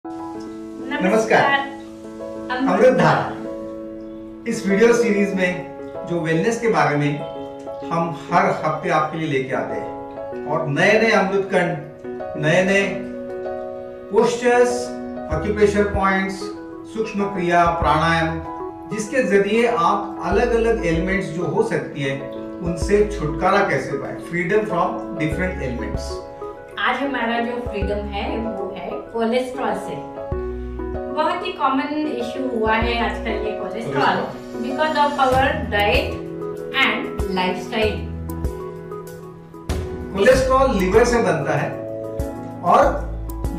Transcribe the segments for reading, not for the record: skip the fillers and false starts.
नमस्कार। अमृत धारा इस वीडियो सीरीज में जो वेलनेस के बारे में हम हर हफ्ते आपके लिए लेके आते हैं और नए नए अमृत कंड, नए नए पोस्चर्स, ऑक्यूपेशनल पॉइंट्स, सूक्ष्म क्रिया, प्राणायाम, जिसके जरिए आप अलग अलग एलिमेंट्स जो हो सकती है उनसे छुटकारा कैसे पाए, फ्रीडम फ्रॉम डिफरेंट एलिमेंट्स। आज हमारा जो फ्रीडम है वो है कोलेस्ट्रॉल से। बहुत ही कॉमन इश्यू हुआ है आजकल ये cholesterol because of our diet and lifestyle. Cholesterol liver से बनता है और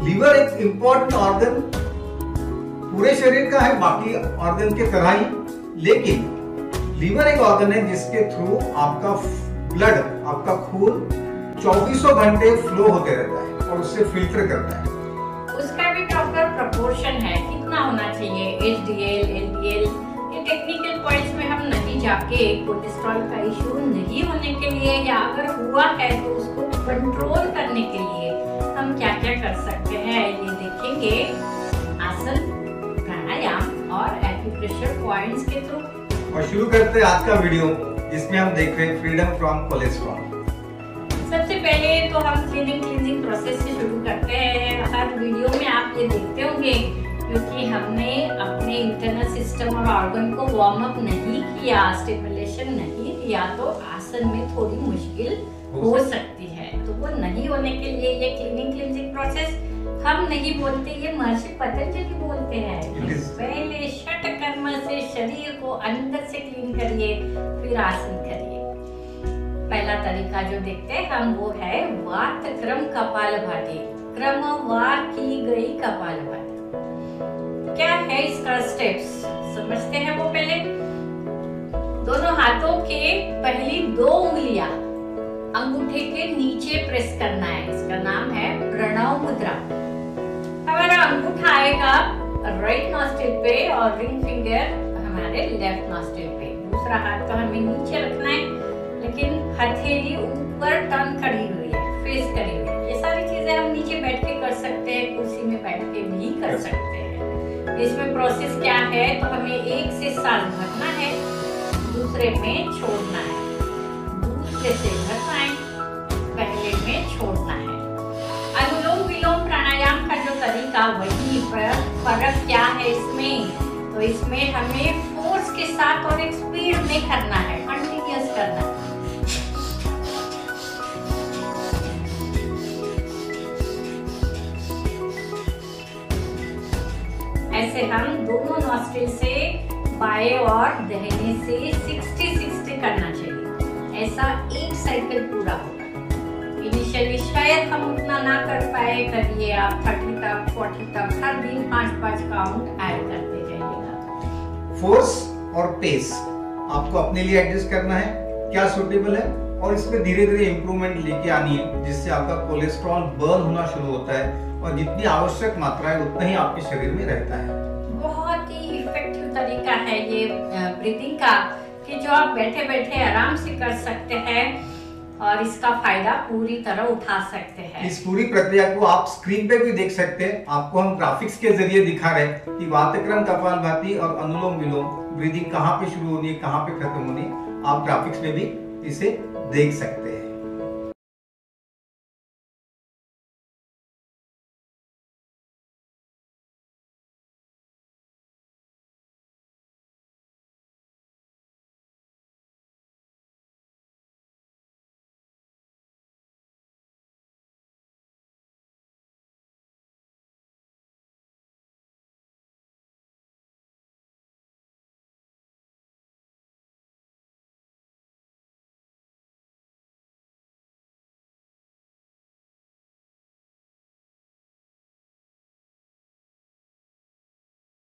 लिवर एक इंपॉर्टेंट ऑर्गन पूरे शरीर का है, बाकी ऑर्गन के तरह ही, लेकिन लिवर एक ऑर्गन है जिसके थ्रू आपका ब्लड, आपका खून 24 घंटे फ्लो होते रहता है और उससे फिल्टर करता है। उसका भी प्रॉपर प्रोपोर्शन है, कितना होना चाहिए, HDL, LDL, ये टेक्निकल पॉइंट्स में हम नहीं जाके कोलेस्ट्रॉल का इशू नहीं होने के लिए या अगर हुआ है तो उसको कंट्रोल करने के लिए हम क्या क्या कर सकते हैं ये देखेंगे आसन, प्राणायाम और एक्यूप्रेशर पॉइंट्स के थ्रू। और शुरू करते हैं आज का वीडियो जिसमें हम देख रहे हैं फ्रीडम फ्रॉम कोलेस्ट्रॉल। सबसे पहले तो हम क्लीनिंग प्रोसेस से शुरू करते हैं। हर वीडियो में आप ये देखते होंगे क्योंकि हमने अपने इंटरनल सिस्टम और ऑर्गन को वार्म अप नहीं किया, स्टिमुलेशन नहीं किया तो आसन में थोड़ी मुश्किल हो सकती है। तो वो नहीं होने के लिए ये क्लीनिंग प्रोसेस हम नहीं बोलते, ये महर्षि पतंजलि बोलते हैं। पहले षट कर्म से शरीर को अंदर से क्लीन करिए, फिर आसन करिए। पहला तरीका जो देखते हैं हम वो है वात क्रम कपालभाति, क्रमवार की गई कपालभाति। क्या है इसका स्टेप्स समझते हैं। वो पहले दोनों हाथों के पहली 2 उंगलियां अंगूठे के नीचे प्रेस करना है, इसका नाम है प्रणव मुद्रा। हमारा अंगूठा आएगा राइट नॉस्ट्रिल पे और रिंग फिंगर हमारे लेफ्ट नॉस्ट्रिल पे। दूसरा हाथ तो हमें नीचे रखना है लेकिन हथेली ऊपर टर्न करी हुई है, फेस करी हुई है। ये सारी चीजें हम नीचे बैठ के कर सकते हैं, कुर्सी में बैठ के भी कर सकते हैं। इसमें प्रोसेस क्या है तो हमें एक से सांस भरना है, दूसरे में छोड़ना है, दूसरे से भरना है, पहले में छोड़ना है। अनुलोम विलोम प्राणायाम का जो तरीका वही, फर्क क्या है इसमें, तो इसमें हमें फोर्स के साथ और एक स्पीड में करना है, कंटिन्यूअस करना है। ऐसे हम दोनों नॉस्ट्रिल से बाएं और दाहिने से 60-60 करना चाहिए। ऐसा एक साइकिल पूरा होगा। इनिशियली शायद हम उतना ना कर पाए, करिए आप 30 तक, 40 तक, हर दिन 5-5 काउंट ऐड करते जाइएगा। फोर्स और पेस आपको अपने लिए एडजस्ट करना है, क्या सूटेबल है, और इसमें धीरे धीरे इंप्रूवमेंट लेके आनी है जिससे आपका कोलेस्ट्रॉल बर्न होना शुरू होता है और जितनी आवश्यक मात्रा है उतना ही आपके शरीर में रहता है। बहुत ही इफेक्टिव तरीका है ये ब्रीथिंग का कि जो आप बैठे बैठे आराम से कर सकते हैं और इसका फायदा पूरी तरह उठा सकते हैं। इस पूरी प्रक्रिया को आप स्क्रीन पे भी देख सकते हैं। आपको हम ग्राफिक्स के जरिए दिखा रहे हैं कि वातक्रम, कपालभाति और अनुलोम विलोम ब्रीदिंग कहाँ पे शुरू होनी है, कहाँ पे खत्म होनी है। आप ग्राफिक्स में भी इसे देख सकते हैं।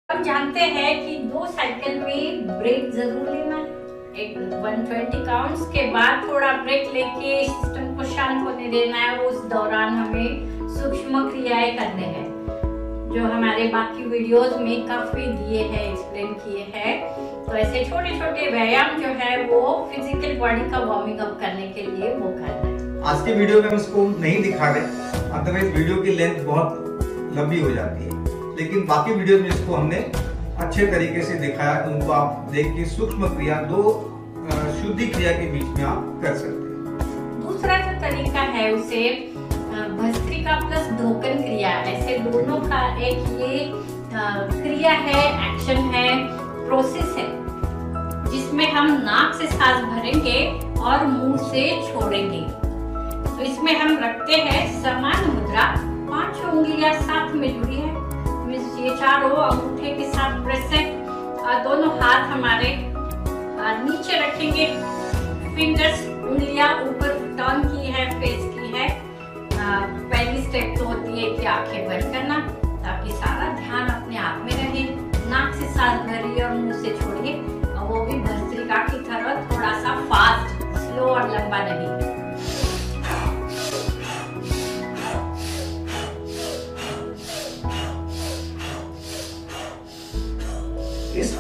हम जानते हैं कि 2 साइकिल में ब्रेक जरूर लेना है। एक 120 काउंट्स के बाद थोड़ा ब्रेक लेके सिस्टम को शांत होने देना है। उस दौरान हमें सूक्ष्म क्रियाएं करने हैं जो हमारे बाकी वीडियोस में काफी दिए हैं, एक्सप्लेन किए हैं। तो ऐसे छोटे छोटे व्यायाम जो है वो फिजिकल बॉडी का वार्मिंग अप करने के लिए वो करना है। आज के वीडियो में हम इसको नहीं दिखा रहे, अदरवाइज वीडियो की लेंथ बहुत लंबी हो जाती है। लेकिन बाकी वीडियो में इसको हमने अच्छे तरीके से दिखाया, उनको आप देख के सूक्ष्म क्रिया, दो शुद्धि क्रिया के बीच में आप कर सकते हैं। दूसरा जो तरीका है उसे भस्त्रिका प्लस ढोकन क्रिया, ऐसे दोनों का एक ये क्रिया है, एक्शन है, प्रोसेस है, जिसमें हम नाक से सांस भरेंगे और मुंह से छोड़ेंगे। तो इसमें हम रखते हैं समान मुद्रा, 5 उंगलियां साथ में जुड़ी है, ये चारों अंगूठे के साथ प्रेस है, और दोनों हाथ हमारे नीचे रखेंगे, फिंगर्स उंगलियां ऊपर टर्न की है, फेस की है। पहली स्टेप तो होती है कि आंखें बंद करना, ताकि सारा ध्यान अपने आप में रहे। नाक से सांस भरिए और मुंह से छोड़िए, और वो भी भस्त्रिका की तरह थोड़ा सा फास्ट, स्लो और लंबा नहीं। इस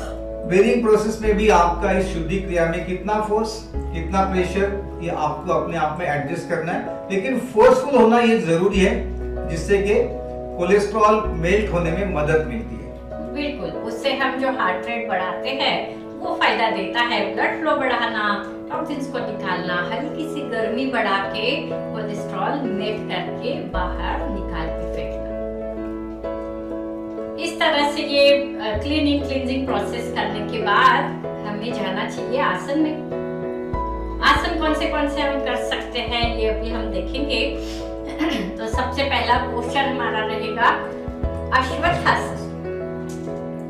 ब्रीदिंग प्रोसेस में भी आपका इस शुद्धि क्रिया में कितना फोर्स, कितना प्रेशर, ये आपको अपने आप में एडजस्ट करना है, लेकिन फोर्सफुल होना ये जरूरी है, जिससे कि कोलेस्ट्रॉल मेल्ट होने में मदद मिलती है। बिल्कुल, उससे हम जो हार्ट रेट बढ़ाते हैं वो फायदा देता है, ब्लड फ्लो बढ़ाना, टॉक्सिन्स को निकालना, हल्की सी गर्मी बढ़ा के कोलेस्ट्रॉल मेल्ट करके बाहर निकाल के फेंकना। इस तरह से ये क्लींजिंग प्रोसेस करने के बाद हमें जाना चाहिए आसन में। आसन कौन से हम कर सकते हैं ये अभी हम देखेंगे। तो सबसे पहला पोस्चर हमारा रहेगा अश्वत्थासन।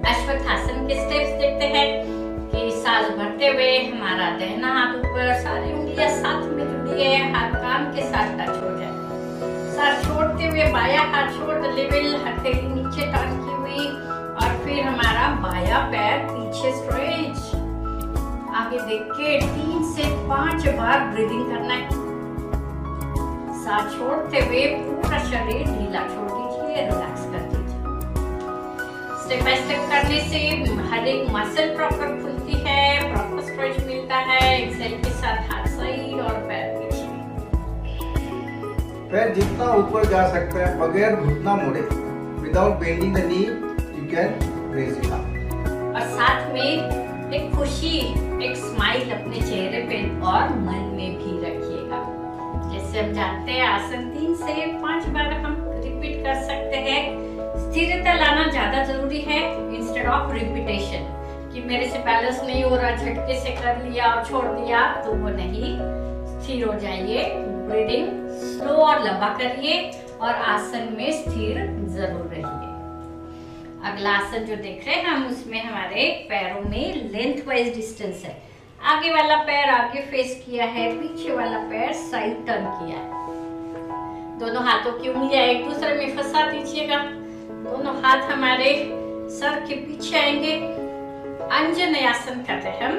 अश्वत्थासन के स्टेप्स देखते हैं कि सांस भरते हुए हमारा दाहिना हाथ ऊपर, सारी उंगलियां साथ में जुड़ी है, हाथ कान के साथ टच हो जाए। सांस छोड़ते हुए बाया हाथ शोल्डर लेवल, हथेली नीचे टर्न की हुई, और फिर हमारा बाया पैर पीछे स्ट्रेच। आगे देख के 3 से 5 बार ब्रीदिंग करना है। सांस छोड़ते हुए पूरा शरीर ढीला छोड़ दीजिए, रिलैक्स कर दीजिए। स्टेप बाय स्टेप करने से हर एक मसल प्रॉपर खुलती है, प्रॉपर स्ट्रेच मिलता है। एक्सेल के साथ हाथ साइड और पैर पीछे। पैर जितना ऊपर जा सकता है बगैर घुटना मोड़े, without bending the knee, you can raise it up. और साथ में एक खुशी, एक स्माइल अपने चेहरे पे और मन में भी रखिएगा। जैसे हम जानते हैं आसन 3 से 5 बार हम रिपीट कर सकते हैं। स्थिरता लाना ज्यादा जरूरी है, इंस्टेड ऑफ रिपीटेशन कि मेरे से बैलेंस नहीं हो रहा, झटके से कर लिया और छोड़ दिया, तो वो नहीं। स्थिर हो जाइए, ब्रीदिंग स्लो और लंबा करिए, और आसन में स्थिर जरूर रहिए। अगला आसन जो देख रहे हैं हम, उसमें हमारे पैरों में लेंथ वाइज डिस्टेंस है। आगे वाला पैर आगे फेस किया है, पीछे वाला पैर साइड टर्न किया है। दोनों हाथों की उंगलियां एक दूसरे में फंसा दीजिएगा। दोनों हाथ हमारे सर के पीछे आएंगे। अंजनेय आसन करते हैं हम।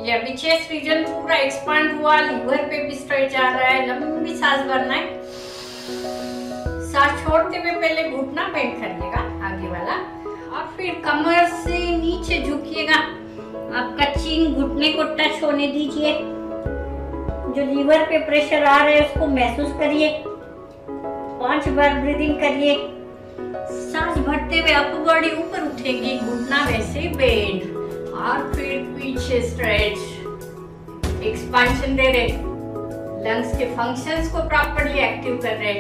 ये अभी चेस्ट रीजन पूरा एक्सपांड हुआ, लीवर पे भी स्ट्रेच आ रहा है, लंबी सांस भरना है। सांस छोड़ते हुए पहले घुटना बेंड करिएगा आगे वाला, और फिर कमर से नीचे झुकिएगा। आपका चीन घुटने को टच होने दीजिए। जो लीवर पे प्रेशर आ रहा है उसको महसूस करिए। 5 बार ब्रीदिंग करिए। सांस भरते हुए अपर बॉडी ऊपर उठेगी, घुटना वैसे बेंड, और फिर पीछे स्ट्रेच, एक्सपेंशन दे रहे, लंग्स के फंक्शंस को प्रॉपर्ली एक्टिव कर रहे।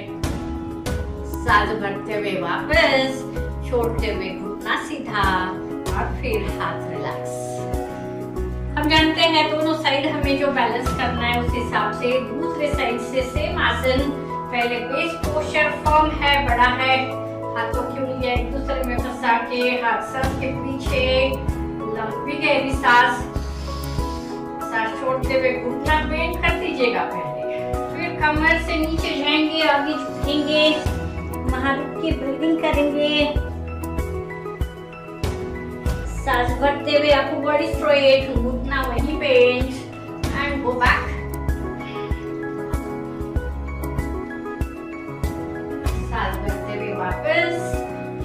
सांस भरते हुए वापस, छोड़ते हुए घुटना सीधा, और फिर हाथ रिलैक्स। हम जानते हैं दोनों साइड हमें जो बैलेंस करना है, उस हिसाब से दूसरे साइड से सेम आसन। पहले बेस पोस्चर फर्म है, बड़ा है, हाथों की उंगलियां एक दूसरे में फंसा के, हाथ सर के पीछे, लंबी गहरी सांस। सांस छोड़ते हुए घुटना बेंड कर दीजिएगा पहले, फिर कमर से नीचे जाएंगे, आगे झुकेंगे, वहां रुक के ब्रीदिंग करेंगे। सांस भरते हुए अपर बॉडी स्ट्रेट, घुटना वहीं बेंड, एंड गो बैक। सांस भरते हुए वापस,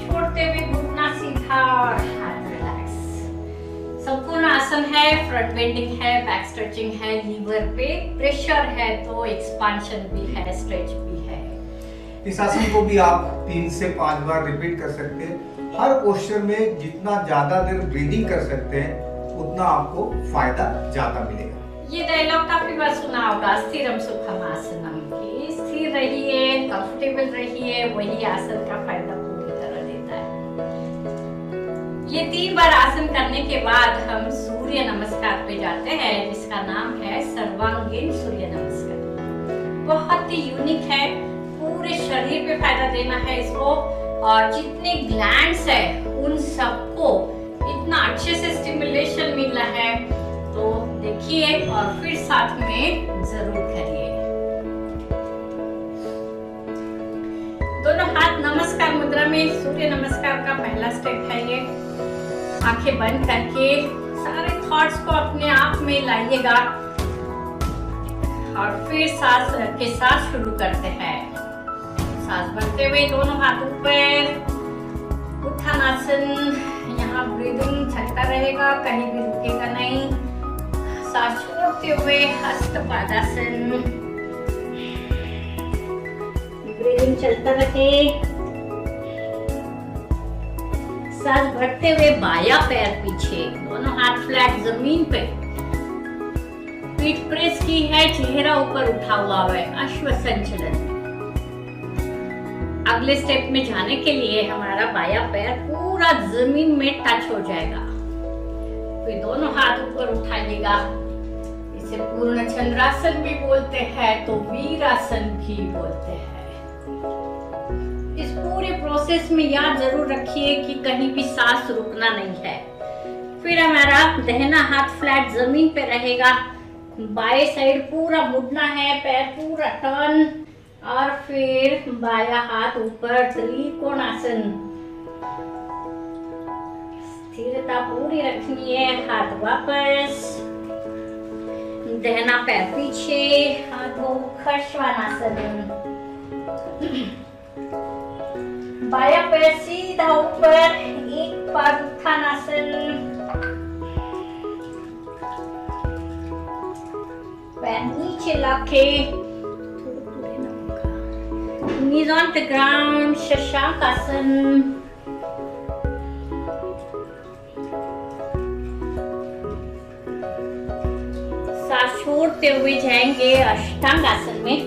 छोड़ते हुए घुटना सीधा और हाथ रिलैक्स। संपूर्ण आसन है, फ्रंट बेंडिंग है, बैक स्ट्रेचिंग है, लीवर पे प्रेशर है तो एक्सपांशन भी है, स्ट्रेच भी है। इस आसन को भी आप 3 से 5 बार रिपीट कर सकते हैं। हर पोस्चर में जितना ज्यादा देर ब्रीदिंग कर सकते हैं उतना आपको फायदा ज्यादा मिलेगा। ये डायलॉग काफी बार सुना होगा, स्थिरम सुखम आसनम, की स्थिर रहिए, कंफर्टेबल रहिए, वही आसन का फायदा पूरी तरह देता है। ये 3 बार आसन करने के बाद हम सूर्य नमस्कार पे जाते हैं, जिसका नाम है सर्वांगीण सूर्य नमस्कार। बहुत ही यूनिक है, पूरे शरीर पे फायदा देना है इसको, और जितने ग्लैंड्स है उन सबको इतना अच्छे से स्टिमुलेशन मिल रहा है। तो देखिए और फिर साथ में जरूर करिए। दोनों हाथ नमस्कार मुद्रा में, सूर्य नमस्कार का पहला स्टेप है ये। आंखें बंद करके सारे थॉट्स को अपने आप में लाइएगा और फिर सांस के साथ शुरू करते हैं। सांस भरते हुए दोनों हाथ ऊपर, उत्थानासन, यहाँ ब्रीदिंग चलता रहेगा, कहीं भी रुकेगा नहीं। सांस छोड़ते हुए हस्तपादासन, ब्रीदिंग चलता रहे। सांस भरते हुए बायां पैर पीछे, दोनों हाथ फ्लैट जमीन पे, पीठ प्रेस की है, चेहरा ऊपर उठा हुआ है, अश्व संचलन। अगले स्टेप में जाने के लिए हमारा बायां पैर पूरा जमीन में टच हो जाएगा। फिर दोनों हाथ ऊपर उठाइएगा, इसे पूर्ण चंद्रासन भी बोलते हैं, तो वीरासन भी बोलते हैं। इस पूरे प्रोसेस में याद जरूर रखिए कि कहीं भी सांस रुकना नहीं है। फिर हमारा दाहिना हाथ फ्लैट जमीन पे रहेगा, बाएं साइड पूरा मुड़ना है, पैर पूरा टर्न, और फिर बायां हाथ ऊपर, त्रिकोणासन। स्थिरता पूरी रखनी है, हाथ वापस, दाहिना पैर पीछे, हाथों श्वानासन। बायां पैर सीधा ऊपर, एक पैर उत्थानासन, पैर नीचे लाके, knees on the ground, Shashankasana. सांस छोड़ते हुए जाएंगे अष्टांगासन में।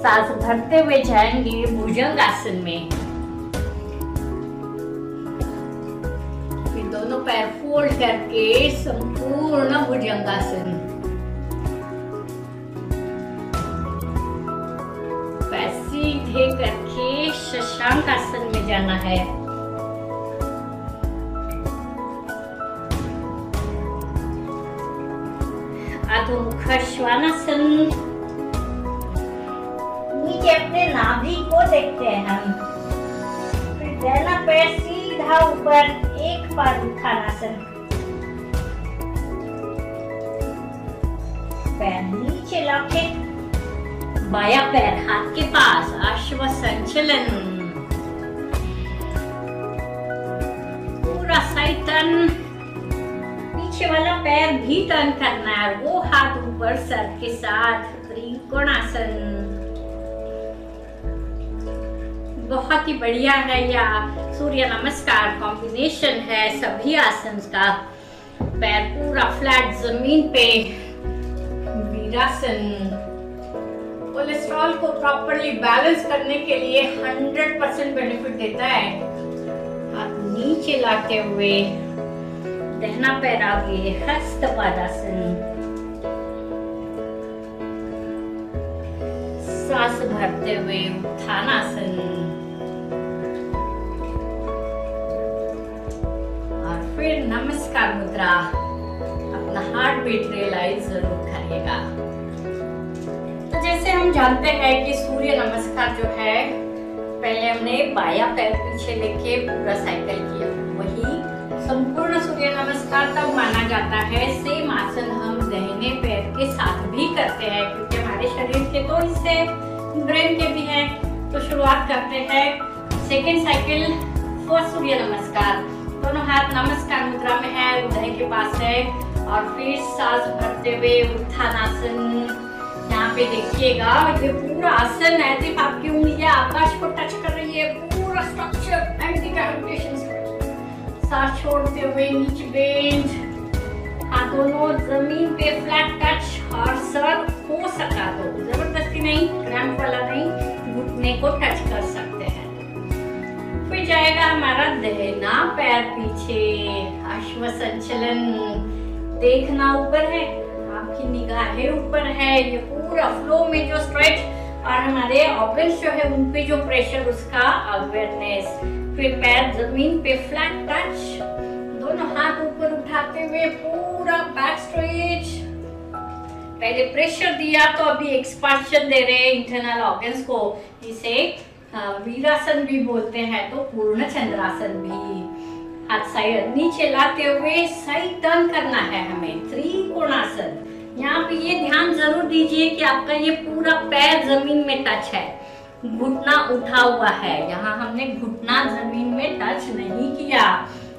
सांस भरते हुए जाएंगे भुजंगासन में। फिर दोनों पैर फोल्ड करके संपूर्ण भुजंगासन। सीधे करके शशांकासन में जाना है। अधोमुख श्वानासन। नीचे अपने नाभि को देखते हैं हम। फिर दाहिना पैर सीधा ऊपर, एक पैर उत्थानासन, पैर नीचे लाके, बायां पैर हाथ के पास, अश्व संचलन। पूरा साइड टर्न, पीछे वाला पैर भी टर्न करना है, वो हाथ ऊपर सर के साथ, त्रिकोणासन। बहुत ही बढ़िया है यह सूर्य नमस्कार कॉम्बिनेशन है सभी आसन का। पैर पूरा फ्लैट जमीन पे, वीरासन। कोलेस्ट्रॉल को प्रॉपरली बैलेंस करने के लिए 100% बेनिफिट देता है। हाथ नीचे लाते हुए, दाहिना पैर आगे, हस्तपादासन। सांस भरते हुए उत्थानासन, और फिर नमस्कार मुद्रा। अपना हार्ट बीट रियलाइज जरूर करिएगा। तो जैसे हम जानते हैं कि सूर्य नमस्कार जो है, पहले हमने बायां पैर पीछे लेके पूरा साइकिल किया, वही संपूर्ण सूर्य नमस्कार तब माना जाता है। सेम आसन हम दाहिने पैर के साथ भी करते हैं, क्योंकि हमारे शरीर के 2 हिस्से ब्रेन के भी हैं। तो शुरुआत करते हैं सेकेंड साइकिल फॉर सूर्य नमस्कार। दोनों हाथ नमस्कार मुद्रा में है, हृदय के पास है, और फिर सांस भरते हुए उत्थानासन। यहाँ पे देखिएगा ये पूरा आसन ऐसे आपकी उंगलियां आकाश को टच कर रही है, पूरा स्ट्रक्चर एंटी ग्रेविटेशन। सांस छोड़ते हुए नीचे बेंड, हाथ दोनों जमीन पे फ्लैट टच और सर हो सका तो जबरदस्ती नहीं, क्रैम्प वाला नहीं, घुटने को टच कर सकते हैं। फिर जाएगा हमारा दाहिना पैर पीछे, अश्व संचलन। देखना ऊपर है, आपकी निगाहें ऊपर है, ये पूरा फ्लो में जो स्ट्रेच और हमारे ऑर्गन्स जो है उन पे जो प्रेशर, उसका अवेयरनेस। फिर पैर जमीन पे फ्लैट टच, दोनों हाथ ऊपर उठाते हुए पूरा बैक स्ट्रेच। पहले प्रेशर दिया तो अभी एक्सपांशन दे रहे हैं इंटरनल ऑर्गन्स को, इसे वीरासन भी बोलते हैं, तो पूर्ण चंद्रासन भी। हाथ साइड नीचे लाते हुए साइड टर्न करना है हमें, त्रिकोणासन। यहाँ पे ये ध्यान जरूर दीजिए कि आपका ये पूरा पैर जमीन में टच है, घुटना उठा हुआ है, यहाँ हमने घुटना जमीन में टच नहीं किया।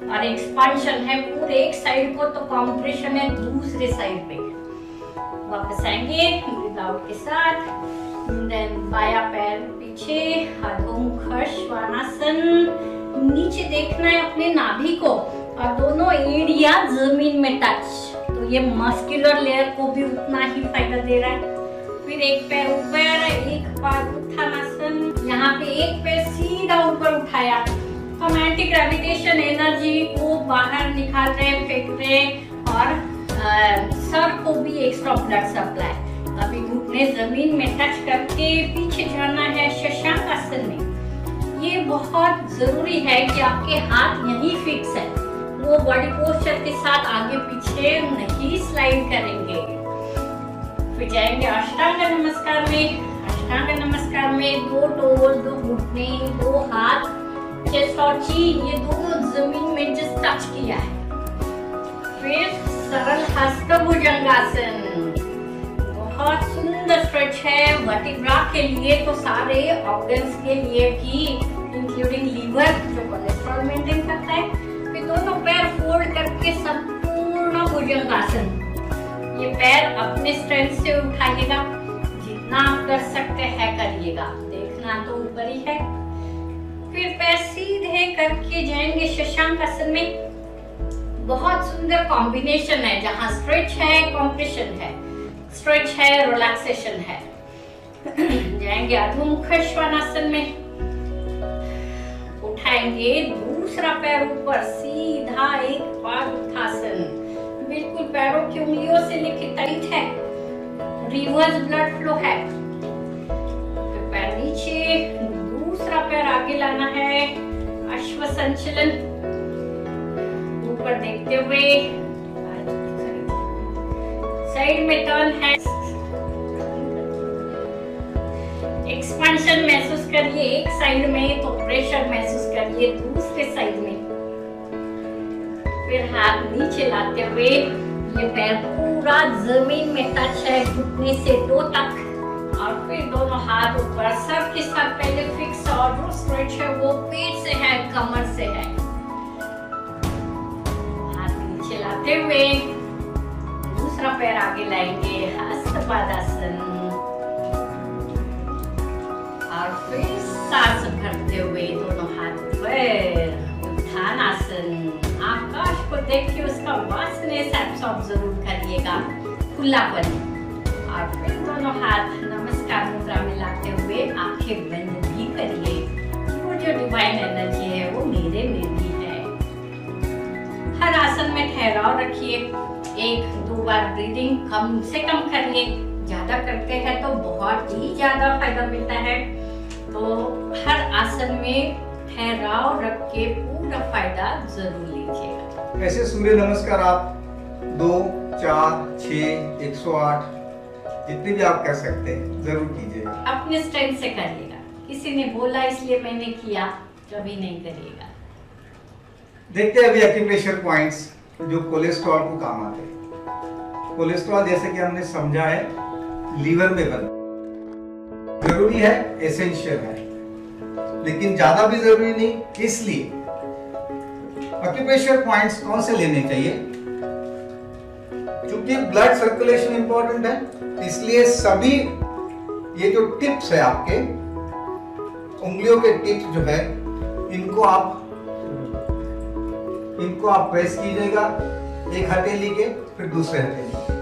और एक्सपांशन है पूरे एक साइड को, तो कॉम्प्रेशन है दूसरे साइड पे। वापस आएंगे ब्रीथ आउट के साथ, देन बाया पैर पीछे, अधोमुख श्वानासन। नीचे देखना है अपने नाभि को और दोनों एड़ियां जमीन में टच, तो ये मस्कुलर लेयर को भी उतना ही फायदा दे रहा है। फिर एक पैर ऊपर, एक पैर उत्थानासन। यहाँ पे एक पैर सीधा ऊपर उठाया, हम एंटी ग्रेविटेशन एनर्जी को बाहर निकाल रहे, फेंक रहे, और सर को भी एक्स्ट्रा ब्लड सप्लाई। अभी घुटने जमीन में टच करके पीछे जाना है शशांक आसन में। ये बहुत जरूरी है कि आपके हाथ यहीं फिक्स है, वो बॉडी पोस्चर के साथ आगे पीछे नहीं स्लाइड करेंगे। फिर जाएंगे अष्टांग नमस्कार में। अष्टांग नमस्कार में दो टोज, दो घुटने, दो हाथ, चेस्ट और चीन, ये दोनों जमीन में जस्ट टच किया है। फिर सरल हस्त भुजंगासन, बहुत सुंदर स्ट्रेच है वर्टिब्रा के लिए, तो सारे ऑर्गन्स के लिए भी, इंक्लूडिंग लीवर जो कोलेस्ट्रॉल मेंटेन करता है। फिर दोनों पैर फोल्ड करके संपूर्ण भुजंगासन। ये पैर अपने स्ट्रेंथ से उठाइएगा, जितना आप कर सकते हैं करिएगा, देखना तो ऊपर ही है। फिर पैर सीधे करके जाएंगे शशांक आसन में। बहुत सुंदर कॉम्बिनेशन है, जहाँ स्ट्रेच है, कॉम्प्रेशन है, स्ट्रेच है, रिलैक्सेशन है। जाएंगे अधोमुख श्वानासन में, उठाएंगे दूसरा पैर ऊपर, सीधा एक बार उत्थासन, बिल्कुल पैरों की उंगलियों से लेके टाइट है, रिवर्स ब्लड फ्लो है। फिर पैर नीचे, दूसरा पैर आगे लाना है, अश्व संचलन, ऊपर देखते हुए साइड में टर्न है, एक्सपेंशन महसूस करिए एक साइड में, तो प्रेशर महसूस करिए दूसरे साइड में। फिर हाथ नीचे लाते हुए, ये पैर पूरा जमीन में टच है, घुटने से टो तक, और फिर दोनों हाथ ऊपर, सर के साथ पहले फिक्स, और जो स्ट्रेच है वो पेट से है, कमर से है। हाथ नीचे लाते हुए दूसरा पैर आगे लाएंगे, हस्तपादासन, और फिर सांस भरते हुए दोनों हाथ ऊपर, उत्थानासन। आकाश को देख के उसका वासनेस एब्सॉर्ब जरूर करिएगा, खुलापन। और फिर दोनों हाथ नमस्कार मुद्रा में लाते हुए आंखें बंद भी करिए। वो जो डिवाइन एनर्जी है वो मेरे में भी है। हर आसन में ठहराव रखिए, 1-2 बार ब्रीदिंग कम से कम करिए, ज्यादा करते हैं तो बहुत ही ज्यादा फायदा मिलता है। तो हर आसन में ठहराव रख के पूरा फायदा जरूर लीजिएगा। ऐसे सूर्य नमस्कार आप 2, 4, 6, 108 जितने भी आप कर सकते हैं जरूर कीजिएगा। अपने स्ट्रेंथ से करिएगा, किसी ने बोला इसलिए मैंने किया, कभी नहीं करिएगा। देखते हैं अभी एक्यूप्रेशर पॉइंट्स जो कोलेस्ट्रॉल को काम आते हैं। कोलेस्ट्रॉल जैसे कि हमने समझा है लीवर में बनता है, जरूरी है, एसेंशियल है, लेकिन ज्यादा भी जरूरी नहीं। इसलिए एक्यूप्रेशर पॉइंट्स कौन से लेने चाहिए? क्योंकि ब्लड सर्कुलेशन इंपॉर्टेंट है, इसलिए सभी ये जो टिप्स है आपके उंगलियों के टिप्स जो है इनको आप प्रेस कीजिएगा, एक हथेली के फिर दूसरे हथेली के।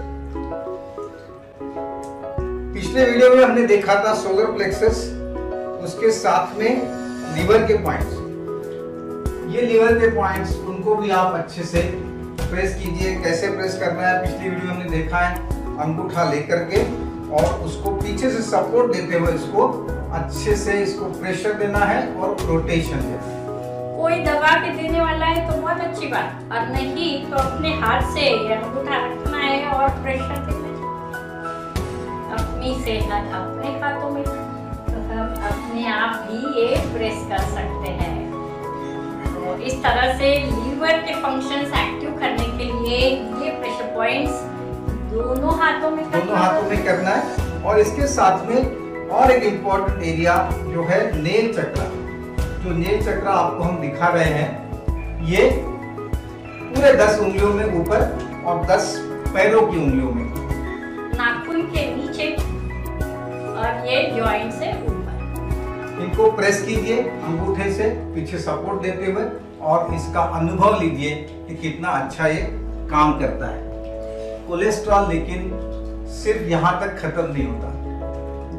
पिछले वीडियो में हमने देखा था सोलर प्लेक्सस, उसके साथ में लीवर के पॉइंट्स। ये लीवर के पॉइंट्स उनको भी आप अच्छे से प्रेस कीजिए। कैसे प्रेस करना है पिछली वीडियो में हमने देखा है, अंगूठा लेकर के और उसको पीछे से सपोर्ट देते हुए इसको अच्छे से इसको प्रेशर देना है और रोटेशन देना है। कोई दबा के देने वाला है तो बहुत अच्छी बात, और नहीं तो अपने हाथ से अंगूठा रखना है और प्रेशर देना है। अपनी सेहत अपने हाथों में, तो हम अपने आप ही ये प्रेस कर सकते हैं। तो इस तरह से लीवर के फंक्शंस एक्टिव करने के लिए ये प्रेशर पॉइंट्स दोनों हाथों में करना है। और इसके साथ में और एक इम्पोर्टेंट एरिया जो है नेल चक्रा। जो नेल चक्रा आपको हम दिखा रहे हैं, ये पूरे 10 उंगलियों में ऊपर और 10 पैरों की उंगलियों में, नाखून के नीचे और ये जॉइंट से ऊपर। इनको प्रेस कीजिए अंगूठे से पीछे सपोर्ट देते हुए और इसका अनुभव लीजिए कि कितना अच्छा ये काम करता है। कोलेस्ट्रॉल लेकिन सिर्फ यहाँ तक खत्म नहीं होता।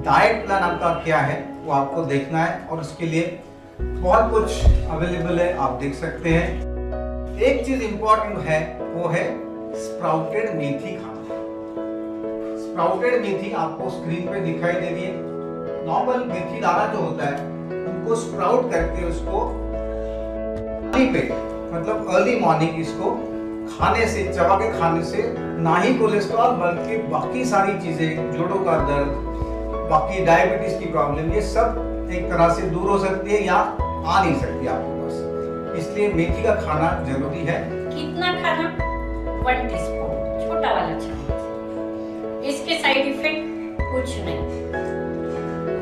डाइट प्लान आपका क्या है वो आपको देखना है और उसके लिए बहुत कुछ अवेलेबल है, आप देख सकते हैं। एक चीज इंपॉर्टेंट है वो है स्प्राउटेड मेथी खाना। स्प्राउटेड मेथी आपको स्क्रीन पे दिखाई दे रही है। नॉर्मल मेथी दाना जो होता है उनको स्प्राउट करके उसको मतलब अर्ली मॉर्निंग इसको खाने से, चबा के खाने से ना ही कोलेस्ट्रॉल बल्कि बाकी सारी चीजें, जोड़ों का दर्द, बाकी डायबिटीज की प्रॉब्लम, ये सब एक तरह से दूर हो सकती है या आ नहीं सकती आपके पास। इसलिए मेथी का खाना जरूरी है। कितना खाना? 1 टीस्पून, छोटा वाला चम्मच। इसके साइड इफेक्ट कुछ नहीं।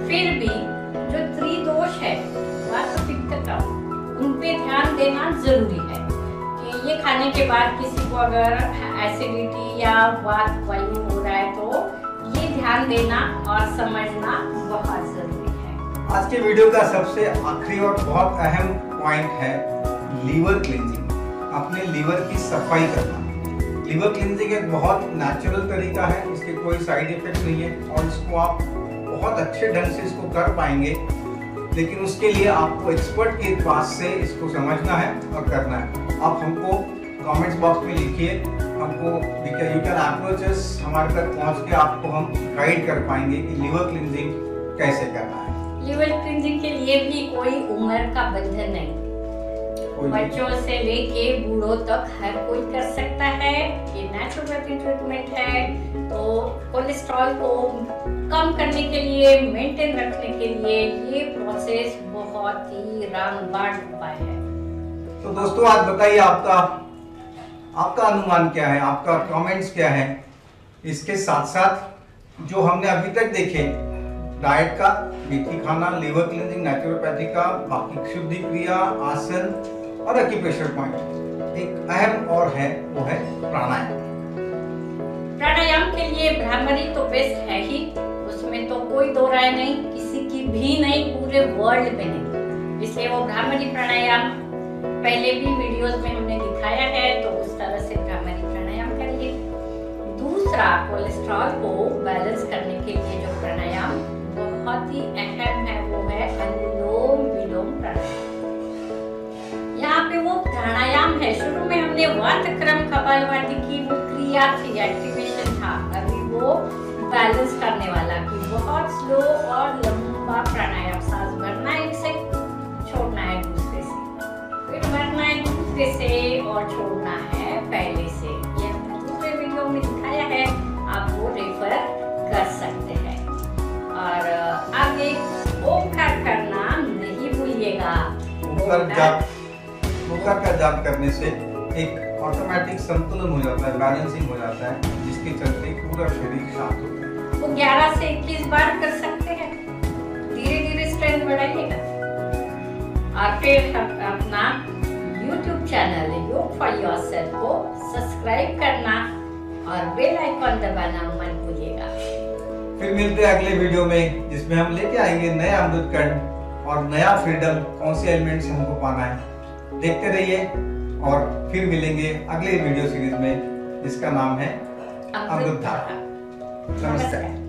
फिर भी जो त्रिदोष है, वात पित्त कफ, उन पे ध्यान देना जरूरी है कि ये खाने के बाद किसी को अगर एसिडिटी या वात वायु हो रहा है तो ये ध्यान देना और समझना बहुत जरूरी है। आज के वीडियो का सबसे आखिरी और बहुत अहम पॉइंट है लीवर क्लींजिंग। अपने लीवर की सफाई करना। लीवर क्लींजिंग एक बहुत नेचुरल तरीका है, इसके कोई साइड इफेक्ट नहीं है और इसको आप बहुत अच्छे ढंग से इसको कर पाएंगे, लेकिन उसके लिए आपको एक्सपर्ट के पास से इसको समझना है और करना है। आप हमको कमेंट्स बॉक्स में लिखिए, हमको यू कैन अप्रोच अस, हमारे तक पहुंच के आपको हम गाइड कर पाएंगे कि लीवर क्लींजिंग कैसे करना है। लीवर क्लींजिंग के लिए भी कोई उम्र का बंधन नहीं, बच्चों से लेके बूढ़ों तक हर कोई कर सकता है। ये नेचुरोपैथी ट्रीटमेंट है, तो कोलेस्ट्रॉल को कम करने के लिए, मेंटेन रखने के लिए ये प्रोसेस बहुत ही रामबाण उपाय है। तो दोस्तों आज बताइए आपका अनुमान क्या है, आपका कमेंट्स क्या है। इसके साथ साथ जो हमने अभी तक देखे, डाइट का, मेथी खाना, लीवर क्लींजिंग, नेचुरोपैथी का, बाकी शुद्धि क्रिया, आसन और एक्यूप्रेशर पॉइंट, एक अहम और है वो है प्राणायाम। प्राणायाम के लिए भ्रामरी तो बेस्ट है ही, उसमें तो कोई दो राय नहीं, किसी की भी नहीं, पूरे वर्ल्ड में नहीं। इसलिए वो भ्रामरी प्राणायाम पहले भी वीडियोस में हमने दिखाया है, तो उस तरह से भ्रामरी प्राणायाम करिए। दूसरा, कोलेस्ट्रॉल को बैलेंस करने के लिए जो प्राणायाम बहुत ही अहम है वो है अनुलोम विलोम प्राणायाम। यहाँ पे वो प्राणायाम है, शुरू में हमने वातक्रम कपालभाति की वो क्रिया थी, एक्टिवेशन था, अभी वो बैलेंस करने वाला कि बहुत स्लो और लंबा प्राणायाम। सांस भरना है एक से, छोड़ना है दूसरे से, फिर भरना है दूसरे से और छोड़ना है पहले से। ये हमने दूसरे वीडियो में दिखाया है, आप वो रेफर कर सकते हैं। और आगे ओंकार करना नहीं भूलिएगा। ओंकार का जाप करने से एक ऑटोमेटिक संतुलन हो जाता है, बैलेंसिंग हो जाता है, जिसके चलते पूरा शरीर शांत होता है। वो 11 से 21 बार कर सकते हैं, धीरे धीरे स्ट्रेंथ बढ़ाइएगा। और फिर अपना YouTube चैनल योग फॉर योरसेल्फ को सब्सक्राइब करना और बेल आइकॉन दबाना मत भूलिएगा। फिर मिलते हैं अगले वीडियो में, जिसमें हम लेके आएंगे नए अमृत कण और नया फ्रीडम, कौन से एलिमेंट्स हमको पाना है। देखते रहिए और फिर मिलेंगे अगले वीडियो सीरीज में, जिसका नाम है अमृत धारा। नमस्ते।